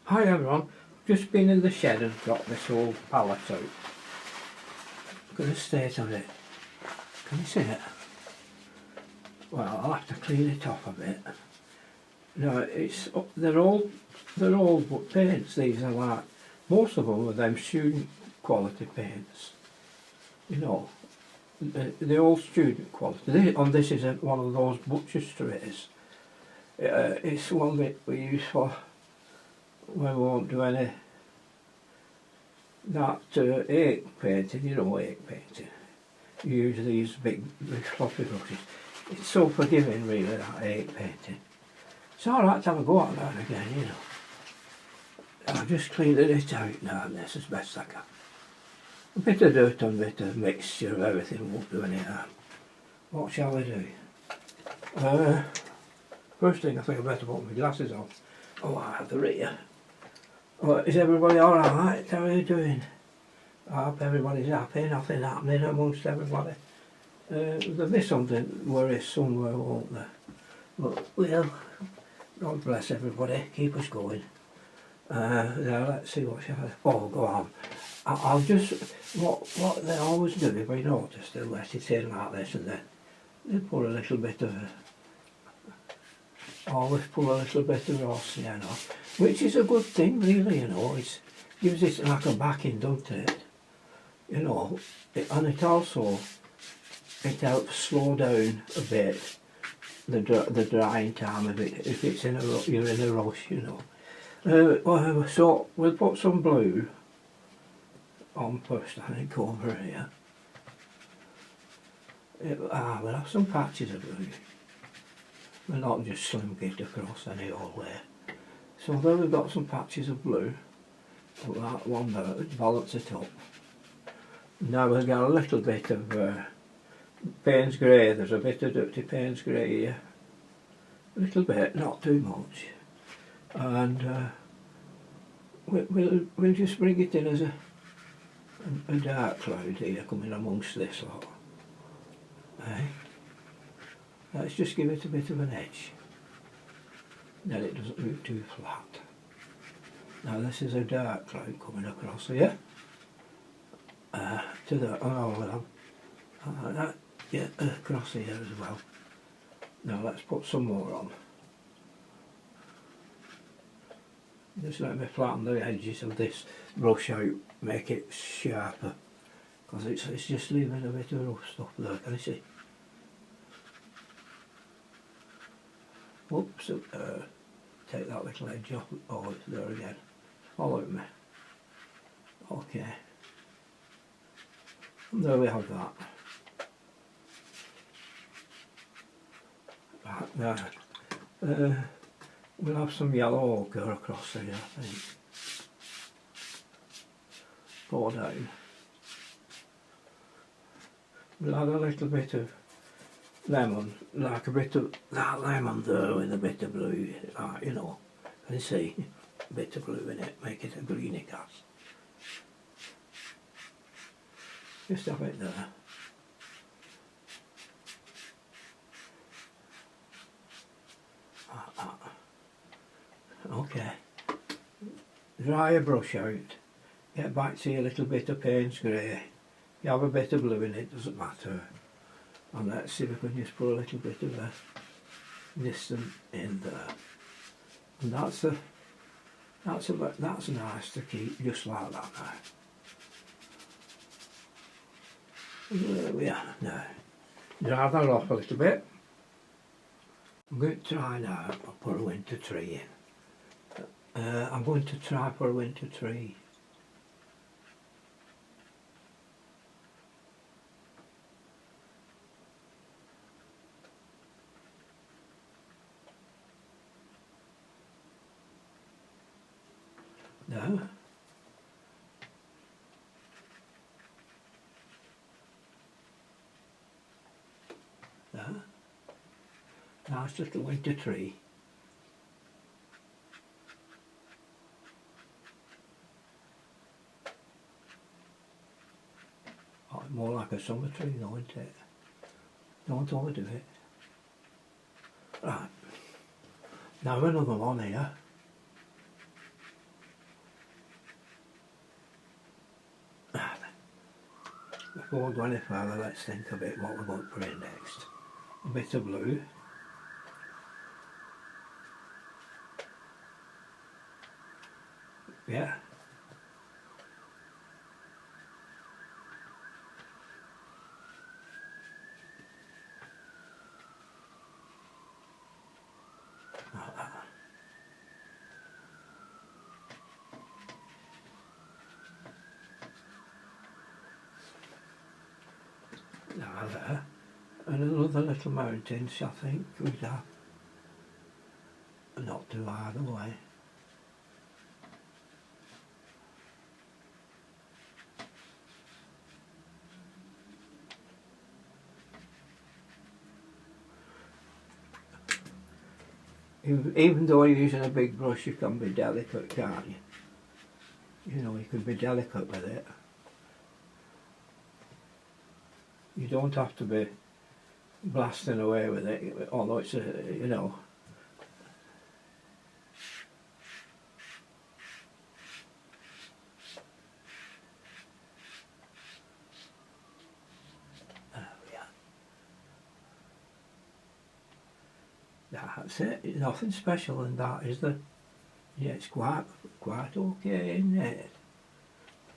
Hi everyone, just been in the shed and got this old pallet out. Look at the state of it. Can you see it? Well, I'll have to clean it off a bit. No, they're old but paints. These are like, most of them are them student quality paints. You know, the old student quality. This is one of those butcher's trays. It's one that we use for when we won't do any ink painting, you know, ink painting. You use these big floppy brushes. It's so forgiving really, that ink painting. It's alright to have a go at that again, you know. I'm just cleaning it out now and this as best I can. A bit of dirt and a bit of mixture of everything won't do any harm. What shall we do? First thing I think I better put my glasses on. Oh, I have the here. Well, is everybody alright? How are you doing? I hope everybody's happy, nothing happening amongst everybody. There'll be something worry somewhere, won't there? But, well, God bless everybody, keep us going. Now let's see what shall I... Oh, go on. I'll just... What they always do, if I notice, they'll let it in like this and then they put a little bit of... always put a little bit of raw sienna, which is a good thing really, you know. It gives it like a backing, doesn't it? You know, and it also helps slow down a bit the drying time of it if it's you're in a rush, you know. So we'll put some blue on first, I think, over here. We'll have some patches of blue. We're not just slim it across any old way. So there we've got some patches of blue. Put that one there to balance it up. Now we've got a little bit of Payne's grey. There's a bit of dirty Payne's grey here. A little bit, not too much. And we'll just bring it in as a dark cloud here coming amongst this lot. Let's just give it a bit of an edge. Then it doesn't look too flat. Now this is a dark cloud coming across here. To the yeah, across here as well. Now let's put some more on. Just let me flatten the edges of this brush out, make it sharper, because it's just leaving a bit of rough stuff there. Can you see? Whoops, take that little edge off. Oh, it's there again. Follow me. Okay. And there we have that. Right, now, we'll have some yellow ochre across here, I think. Pour down. We'll add a little bit of lemon, like a bit of that lemon there with a bit of blue, like, you know, can you see? A bit of blue in it, make it a greeny cast. Just have it there. Okay. Dry your brush out, get back to your little bit of Payne's grey. You have a bit of blue in it, doesn't matter. And let's see if we can just put a little bit of a distant in there. And that's nice to keep just like that now. There we are now. Dry that off a little bit. I'm going to try now to put a winter tree in. I'm going to try for a winter tree. No. No. Nice little winter tree. Oh, more like a summer tree though, isn't it? Don't overdo it. Right. Now another one here. before we go any further, let's think a bit what we're going to put in next. A bit of blue. Yeah. Like that. Now there. And another little mountains, I think, with that. Not too hard away. Even though you're using a big brush, you can be delicate, can't you? You know, you can be delicate with it. You don't have to be blasting away with it, although it's a, you know. There we are. That's it. It's nothing special in that, is there? Yeah, it's quite okay, isn't it?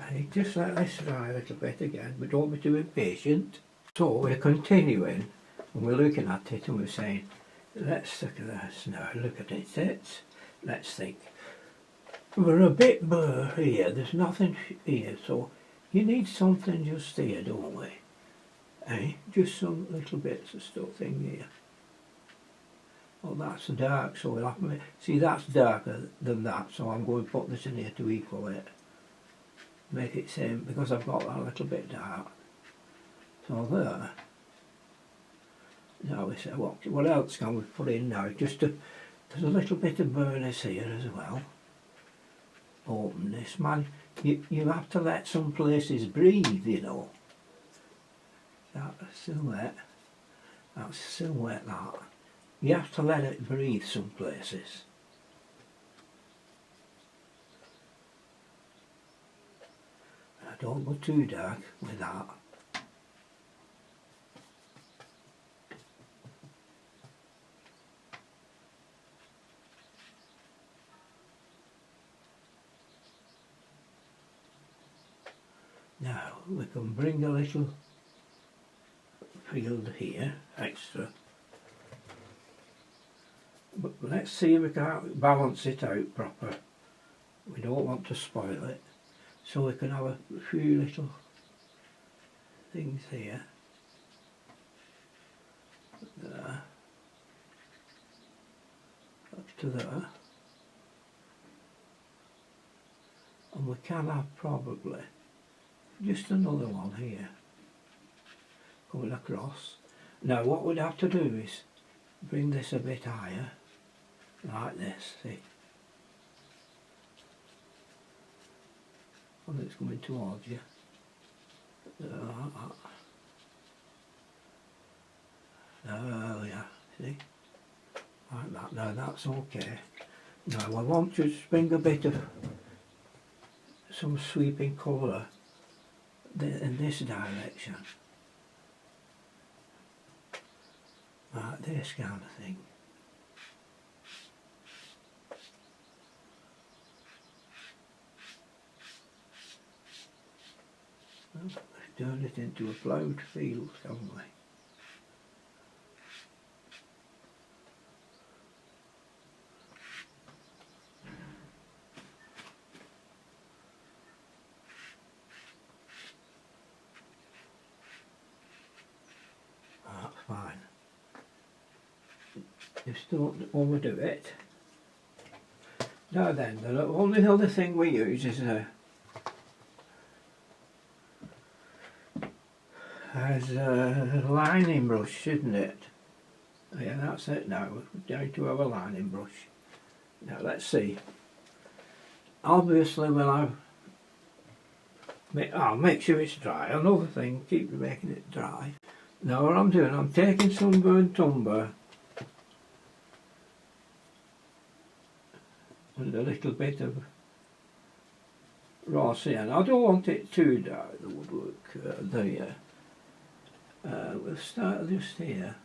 And just let this dry a little bit again, but don't be too impatient. So we're continuing, and we're looking at it and we're saying, let's look at this now, look at it, let's think. We're a bit blur here, there's nothing here, so you need something just here, don't we? Eh? Just some little bits of stuff in here. Well, that's dark, so we'll have to see, that's darker than that, so I'm going to put this in here to equal it. Make it same, because I've got that a little bit dark. So there. Now we say, what else can we put in now? Just to, there's a little bit of burners here as well. Open this, man. You have to let some places breathe, you know. That's silhouette. That's silhouette, that. You have to let it breathe some places. Don't go too dark with that. Now we can bring a little field here, extra. But let's see if we can balance it out proper. We don't want to spoil it. So we can have a few little things here. There. Up to there. And we can have probably just another one here. Coming across. Now what we'd have to do is bring this a bit higher. Like this, see? And it's coming towards you. There we are, see? Like that, now that's okay. Now I want to bring a bit of some sweeping colour in this direction. Like this kind of thing. Well, let's turn it into a ploughed field, haven't we? That's fine. Just don't overdo it. Now then, the only other thing we use is a lining brush, isn't it? Yeah, that's it now. We're down to our lining brush. Now let's see. Obviously I'll make sure it's dry. Another thing, keep making it dry. Now what I'm doing, I'm taking some burnt umber and a little bit of raw cyan. I don't want it too dark, the woodwork. We'll start just here.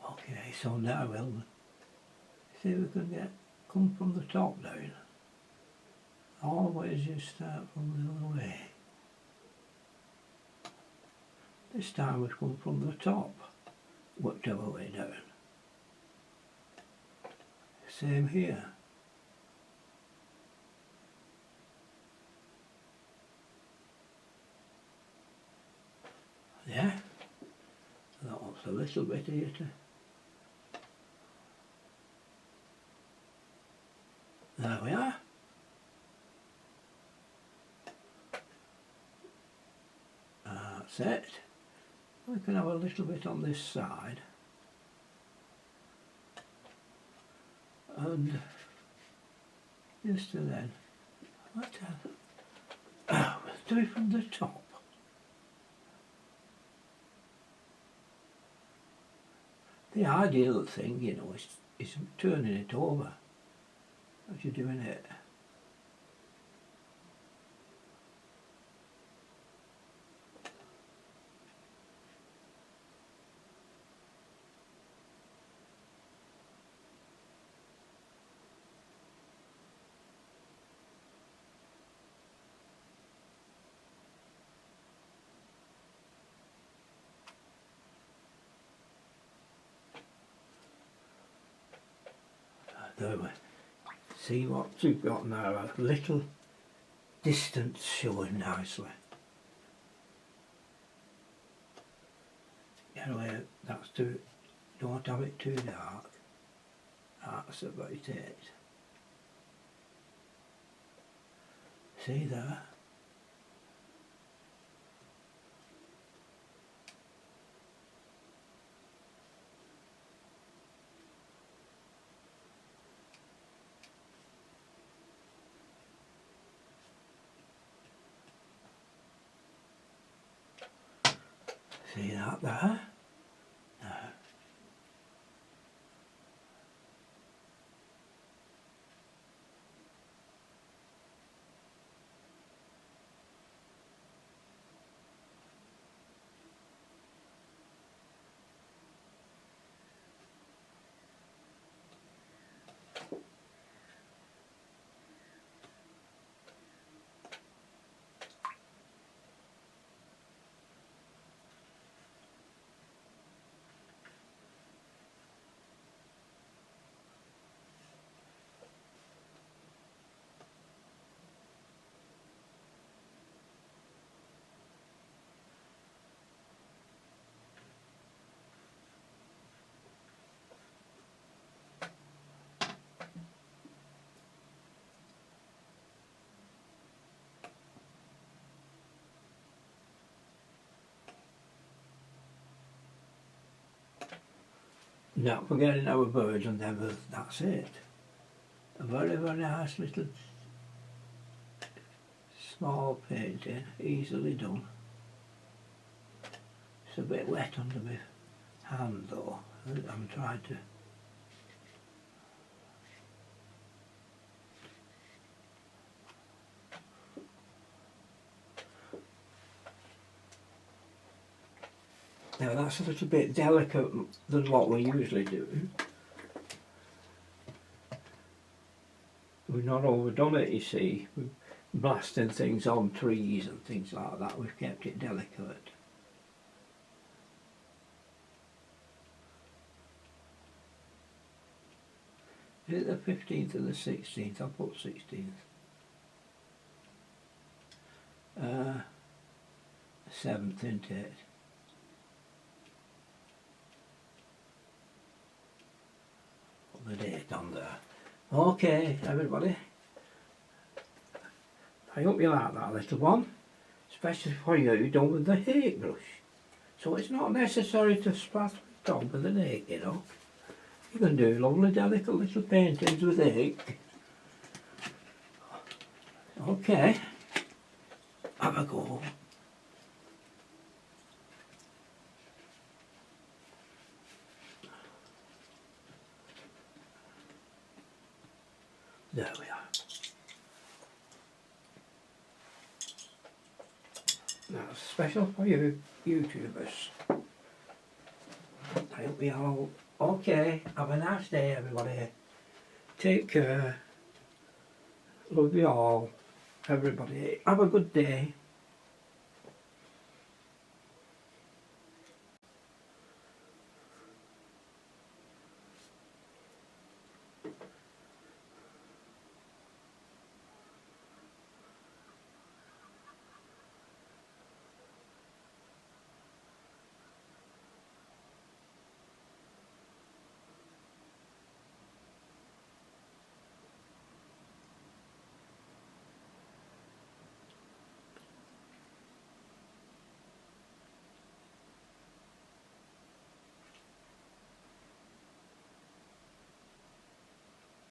Okay, so now we'll see if we can come from the top down. Always you start from the other way. This time we've come from the top, whichever way down. Same here. Yeah, that wants a little bit here to. There we are. That's it. We can have a little bit on this side. And just to then, let's do it from the top. The ideal thing, you know, is turning it over as you're doing it. There we see what we've got now, a little distance showing nicely. Anyway, that's too, don't have it too dark. That's about it. See there? See that there? No. Not forgetting our birds, and then that's it. A very, very nice little small painting, easily done. It's a bit wet under my hand though. I'm trying to. Now that's a little bit delicate than what we usually do. We've not overdone it, you see. We're blasting things on trees and things like that. We've kept it delicate. Is it the 15th or the 16th? I'll put 16th. 7th, isn't it? the date on there. Okay, everybody. I hope you like that little one, especially for you done with the hake brush. So it's not necessary to splatter it on with an hake, you know. You can do lovely delicate little paintings with hake. Okay, have a go. There we are. That's special for you YouTubers. I hope you all okay. Have a nice day, everybody. Take care. Love you all. Everybody, have a good day.